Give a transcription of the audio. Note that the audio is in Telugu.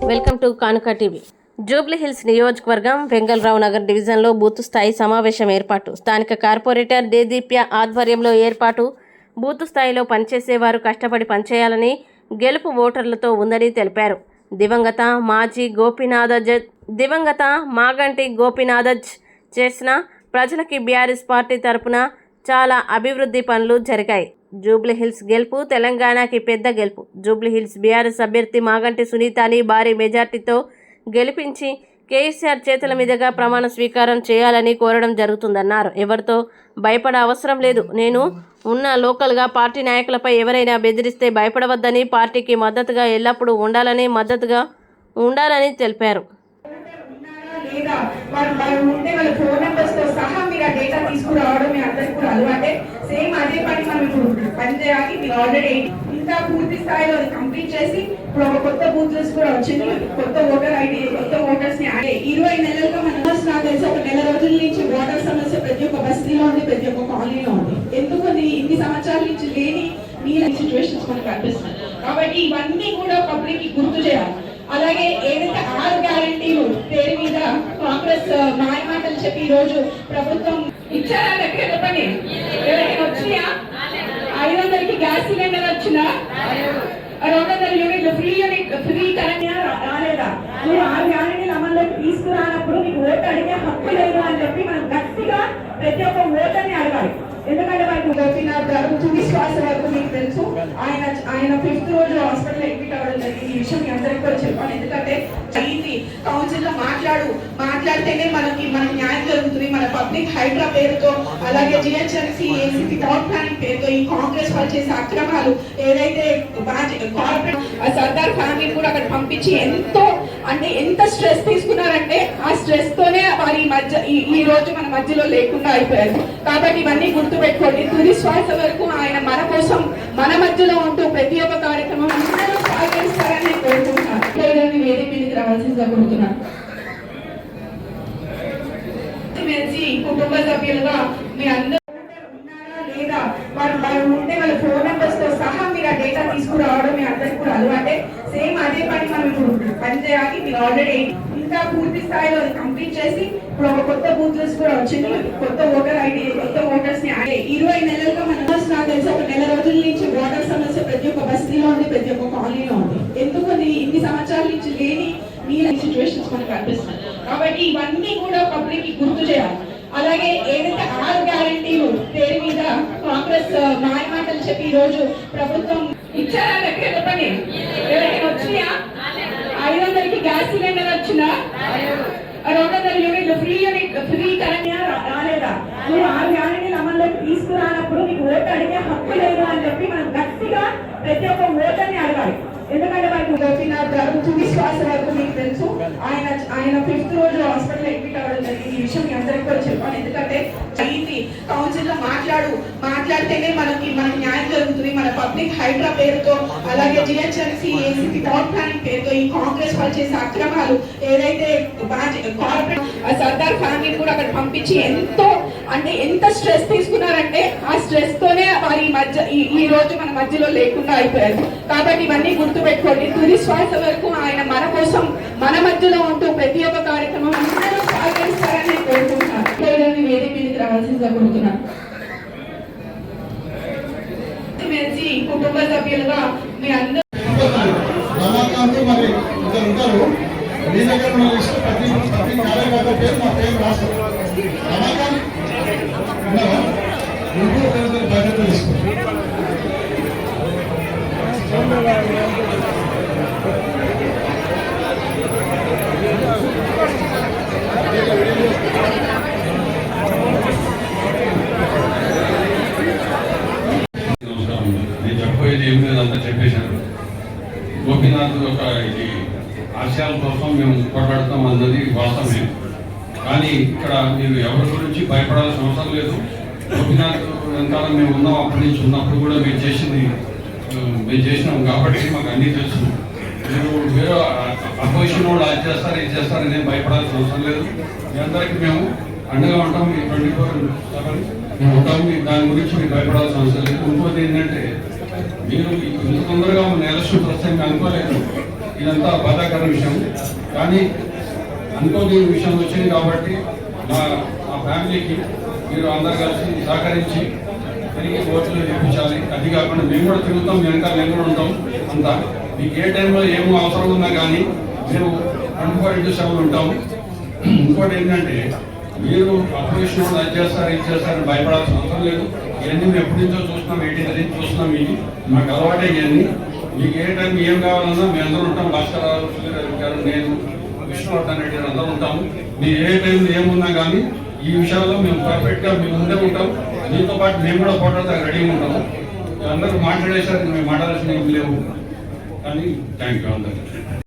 వెల్కమ్ టు కానుక టీవీ. జూబ్లీహిల్స్ నియోజకవర్గం వెంగళరావు నగర్ డివిజన్లో బూత్ స్థాయి సమావేశం ఏర్పాటు. స్థానిక కార్పొరేటర్ దేదీప్య ఆధ్వర్యంలో ఏర్పాటు. బూత్ స్థాయిలో పనిచేసేవారు కష్టపడి పనిచేయాలని, గెలుపు ఓటర్లతో ఉందని తెలిపారు. దివంగత మాగంటి గోపీనాథజ్ చేసిన ప్రజలకి బీఆర్ఎస్ పార్టీ తరపున చాలా అభివృద్ధి పనులు జరిగాయి. జూబ్లీహిల్స్ గెలుపు తెలంగాణకి పెద్ద గెలుపు. జూబ్లీహిల్స్ బీఆర్ఎస్ అభ్యర్థి మాగంటి సునీతని భారీ మెజార్టీతో గెలిపించి కేసీఆర్ చేతుల మీదుగా ప్రమాణ స్వీకారం చేయాలని కోరడం జరుగుతుందన్నారు. ఎవరితో భయపడ అవసరం లేదు. నేను ఉన్న లోకల్గా పార్టీ నాయకులపై ఎవరైనా బెదిరిస్తే భయపడవద్దని, పార్టీకి మద్దతుగా ఎల్లప్పుడూ ఉండాలని తెలిపారు. లేదా వాళ్ళు ఉంటే వాళ్ళ ఫోన్ నెంబర్స్ తో సహా మీరు ఆ డేటా తీసుకురావడం మీ అందరికి కూడా అలవాటే. సేమ్ అదే పని మనం ఇప్పుడు పని చేయాలి. మీరు ఆల్రెడీ ఇంకా పూర్తి స్థాయిలో అది కంప్లీట్ చేసి ఇప్పుడు ఒక కొత్త బూత్ లిస్ట్ కూడా వచ్చింది. కొత్త ఓటర్ ఐడి, కొత్త ఓటర్స్ ని 20 నెలలుగా మన నాకు తెలిసి ఒక నెల రోజుల నుంచి ఓటర్ సమస్య ప్రతి ఒక్క బస్తీలో ఉంది, ప్రతి ఒక్క కాలనీలో ఉంది. ఎందుకు ఇన్ని సంవత్సరాల నుంచి లేని మీరు సిచ్యువేషన్స్ మనకు కనిపిస్తుంది. కాబట్టి ఇవన్నీ కూడా పబ్లిక్ కి గుర్తు చేయాలి. అలాగే ఏదైతే 6 గ్యారంటీలు పేరు మీద కాంగ్రెస్ మాయమాటలు చెప్పి ఈ రోజు ప్రభుత్వం ఇచ్చారా దగ్గర చెప్పండి. ఎవరైనా వచ్చినా 500కి గ్యాస్ సిలిండర్ వచ్చినా, 200 యూనిట్లు ఫ్రీ కరెంట్ రాలేదా? మీరు 6 గ్యారంటీలు అమల్లోకి తీసుకురానప్పుడు మీకు ఓటు అడిగే హక్కు లేదు అని చెప్పి మనం గట్టిగా ప్రతి ఒక్క ఓటర్ని అడగాలి. ఎందుకంటే మనకు గోపీనాథ్ గారు తుది శ్వాస వరకు మీకు తెలుసు. ఆయన 5th రోజు హాస్పిటల్ అడ్మిట్ అవ్వడం జరిగింది. ఈ విషయం మీ అందరికి కూడా చెప్పాలి. ఎందుకంటే కౌన్సిల్ లో మాట్లాడితేనే మనకి న్యాయం జరుగుతుంది. మన పబ్లిక్ హైడ్రా పేరుతో, అలాగే జిహెచ్ఎంసీ ఏసీపీ టౌన్ ప్లానింగ్ పేరుతో ఈ కాంగ్రెస్ వాళ్ళు చేసే అక్రమాలు ఏదైతే కార్పొరేట్ సర్దార్ ఫ్యామిలీ కూడా అక్కడ పంపించి ఎంత స్ట్రెస్ తీసుకున్నారంటే ఆ స్ట్రెస్ తోనే వారి ఈ రోజు మన మధ్యలో లేకుండా అయిపోయారు. కాబట్టి ఇవన్నీ గుర్తుపెట్టుకోండి. తుది శ్వాస వరకు ఆయన మన కోసం మన మధ్యలో ఉంటూ ప్రతి ఒక్క కార్యక్రమం అందరూ సహకరిస్తారని కోరుకుంటున్నాను. వేదిక మీదకి రావాల్సిందిగా కోరుతున్నాను. కుటుంబ సభ్యులుగా మీ అందరూ ఉన్నారా లేదా వాళ్ళు ఉంటే వాళ్ళ ఫోన్ నెంబర్స్ తో సహా మీరు ఆ డేటా తీసుకురావడం మీ అందరికి కూడా అలవాటే. సేమ్ అదే పని మనం ఇప్పుడు పని చేయాలి. మీరు ఆల్రెడీ ఇంకా పూర్తి స్థాయిలో అది కంప్లీట్ చేసి ఇప్పుడు ఒక కొత్త బూత్ లిస్ట్ కూడా వచ్చింది. కొత్త ఓటర్ ఐడి, కొత్త ఓటర్స్ ని 20 నెలలుగా మన నాకు తెలిసి ఒక నెల రోజుల నుంచి ఓటర్ సమస్య ప్రతి ఒక్క బస్తీలో ఉంది, ప్రతి ఒక్క కాలనీలో ఉంది. ఎందుకు ఇన్ని సంవత్సరాల నుంచి లేని మీరు సిచ్యువేషన్స్ మనకు కనిపిస్తుంది. కాబట్టి ఇవన్నీ కూడా పబ్లిక్ కి గుర్తు చేయాలి. అలాగే ఏదైతే 6 గ్యారంటీలు పేరు మీద కాంగ్రెస్ మాయమాటలు చెప్పి ఈ రోజు ప్రభుత్వం ఇచ్చారా దగ్గర చెప్పండి. ఎవరైనా వచ్చినా 500కి గ్యాస్ సిలిండర్ వచ్చినా, 200 యూనిట్లు ఫ్రీ కరెంట్ రాలేదా? మీరు 6 గ్యారంటీలు అమల్లోకి తీసుకురానప్పుడు మీకు ఓటు అడిగే హక్కు లేదు అని చెప్పి మనం గట్టిగా ప్రతి ఒక్క ఓటర్ని అడగాలి. ఎందుకంటే మనకు గోపీనాథ్ గారు తుది శ్వాస వరకు మీకు తెలుసు. ఆయన 5th రోజు హాస్పిటల్ అడ్మిట్ అవ్వడం జరిగింది. ఈ విషయం మీ అందరికి కూడా చెప్పాలి. ఎందుకంటే కౌన్సిల్ లో మాట్లాడితేనే మనకి న్యాయం జరుగుతుంది. మన పబ్లిక్ హైడ్రా పేరుతో, అలాగే జిహెచ్ఎంసీ ఏసీపీ టౌన్ ప్లానింగ్ పేరుతో ఈ కాంగ్రెస్ వాళ్ళు చేసే అక్రమాలు ఏదైతే కార్పొరేట్ సర్దార్ ఫ్యామిలీ కూడా అక్కడ పంపించి ఎంత స్ట్రెస్ తీసుకున్నారంటే ఆ స్ట్రెస్ తోనే వారి ఈ రోజు మన మధ్యలో లేకుండా అయిపోయారు. కాబట్టి ఇవన్నీ గుర్తుపెట్టుకోండి. తుది శ్వాస వరకు ఆయన మన కోసం మన మధ్యలో ఉంటూ ప్రతి ఒక్క కార్యక్రమం అందరూ సహకరిస్తారని కోరుకుంటున్నాను. వేదిక మీదకి రావాల్సిందిగా కోరుతున్నాను. కుటుంబ సభ్యులుగా మీ అందరూ ఏమిటంతా చెప్పేశారు. గోపీనాథ్ యొక్క ఇది ఆశయాల కోసం మేము పోరాడతాం అన్నది వాస్తవమే. కానీ ఇక్కడ మీరు ఎవరి గురించి భయపడాల్సిన అవసరం లేదు. గోపీనాథ్ వెనకాల మేము ఉన్నాం. అప్పటి నుంచి ఉన్నప్పుడు కూడా మేము చేసినాం కాబట్టి మాకు అన్నీ తెలుసు. మీరు వేరే అపోజిషన్ వాళ్ళు అది చేస్తారు ఇది చేస్తారు నేను భయపడాల్సిన అవసరం లేదు. మీ అందరికీ మేము అండగా ఉంటాం. 24/7 మేము ఉంటాము. దాని గురించి మీరు భయపడాల్సిన అవసరం లేదు. ఇంకోటి ఏంటంటే మీరు ఇంత తొందరగా మన ఎలక్షన్ వస్తాయని అనుకోలేదు. ఇదంతా బాధాకర విషయం. కానీ అనుకోని విషయం వచ్చింది కాబట్టి మా ఫ్యామిలీకి మీరు అందరు కలిసి సహకరించి తిరిగి ఓట్లు వేయించాలి. అది కాకుండా మేము కూడా తిరుగుతాం, వెనక మేము కూడా ఉంటాం. అంతా మీకు ఏ టైంలో ఏమో అవసరం ఉన్నా కానీ మేము 24/7 ఉంటాము. ఇంకోటి ఏంటంటే మీరు అపోజిషన్ వాళ్ళు అది చేస్తారు ఇది చేస్తారని భయపడాల్సిన అవసరం లేదు. ఇవన్నీ మేము ఎప్పటి నుంచో చూస్తున్నాం, 18 నుంచి చూస్తున్నాం. ఇవి మాకు అలవాటే. ఇవన్నీ మీకు ఏ టైం ఏం కావాలన్నా మేము అందరూ ఉంటాం. భాస్కరరావు గారు, నేను, విష్ణువర్ధన్ రెడ్డి గారు అందరూ ఉంటాము. మీరు ఏ టైంలో ఏమున్నా కానీ ఈ విషయాల్లో మేము పర్ఫెక్ట్గా మేము ముందే ఉంటాం. మీతో పాటు మేము కూడా పోవడానికి రెడీగా ఉంటాము. అందరూ మాట్లాడేసరికి మేము మాట్లాడాల్సిన ఏం లేవు. కానీ థ్యాంక్ యూ అందరికీ.